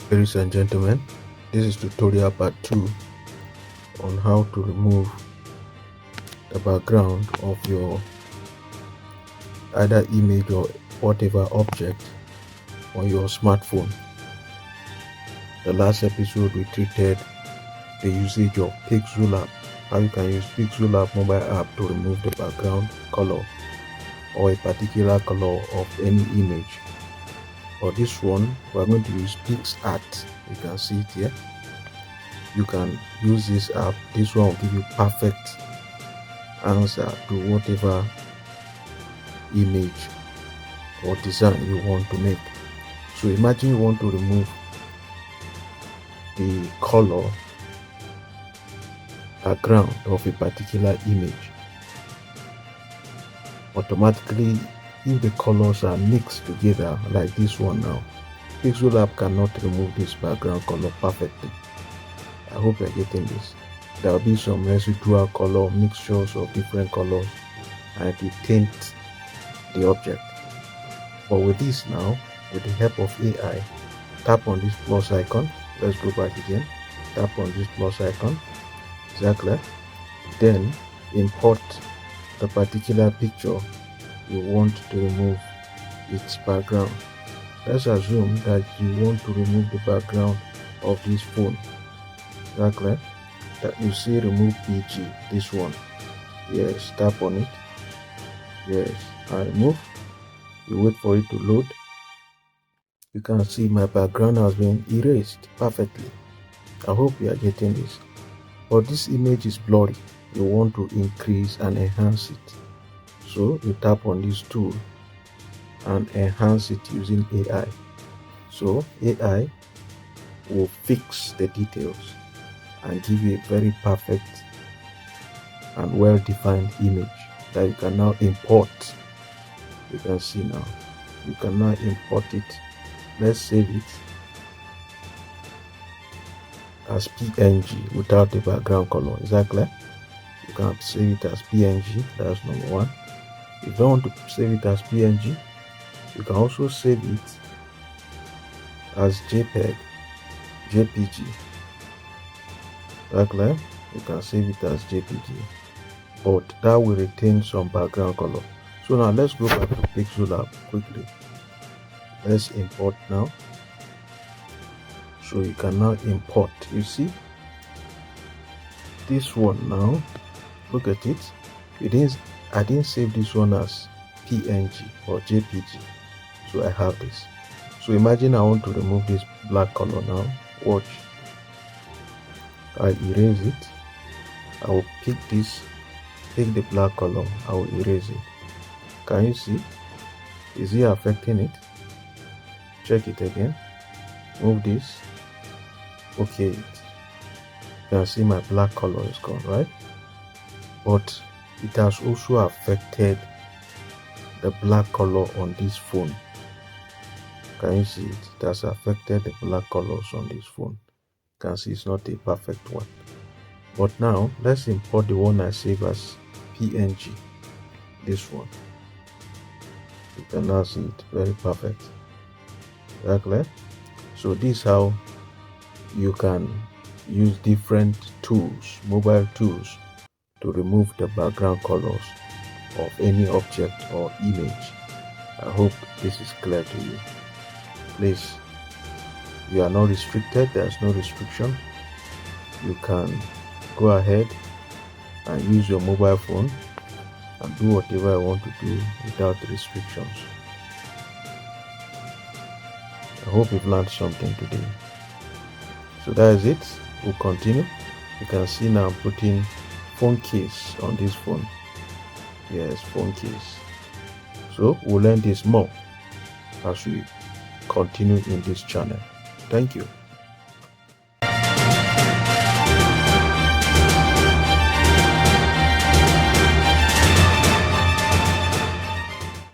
Ladies and gentlemen, this is tutorial part 2 on how to remove the background of your either image or whatever object on your smartphone. The last episode we treated the usage of PixelLab, how you can use PixelLab Mobile App to remove the background color or a particular color of any image. For this one, we are going to use PICSART. You can see it here. You can use this app. This one will give you perfect answer to whatever image or design you want to make. So imagine you want to remove the color background of a particular image. Automatically, if the colors are mixed together like this one now, PixelLab cannot remove this background color perfectly. I hope you're getting this. There will be some residual color mixtures of different colors and it will taint the object. But with this now, with the help of AI, tap on this plus icon. Let's go back again. Tap on this plus icon. Exactly. Then import the particular picture you want to remove its background. Let's assume that you want to remove the background of this phone. Exactly. That you see remove PG, this one. Yes, tap on it. Yes, and remove. You wait for it to load. You can see my background has been erased perfectly. I hope you are getting this. But this image is blurry. You want to increase and enhance it. So you tap on this tool and enhance it using AI. So AI will fix the details and give you a very perfect and well-defined image that you can now import. You can see now. You can now import it. Let's save it as PNG without the background color. Is that clear? You can save it as PNG. That's number one. If you don't want to save it as PNG, you can also save it as JPEG, JPG. That clear? You can save it as JPG, but that will retain some background color. So now let's go back to PixelLab quickly. Let's import now. So you can now import. You see this one now. Look at it. I didn't save this one as PNG or JPG. So I have this. So imagine I want to remove this black color now. Watch. I erase it. I will pick this, take the black color, I will erase it. Can you see? Is it affecting it? Check it again. Move this. Okay. You can see my black color is gone, right? But it has also affected the black color on this phone. Can you see it? It has affected the black colors on this phone. You can see it's not a perfect one. But now let's import the one I save as PNG. This one. You can now see it very perfect. Exactly. So this is how you can use different tools, mobile tools, to remove the background colors of any object or image. I hope this is clear to you. Please, you are not restricted. There's no restriction. You can go ahead and use your mobile phone and do whatever you want to do without restrictions. I hope you've learned something today. So that is it. We'll continue. You can see now I'm putting phone case on this phone. Yes, phone case. So we'll learn this more as we continue in this channel. Thank you.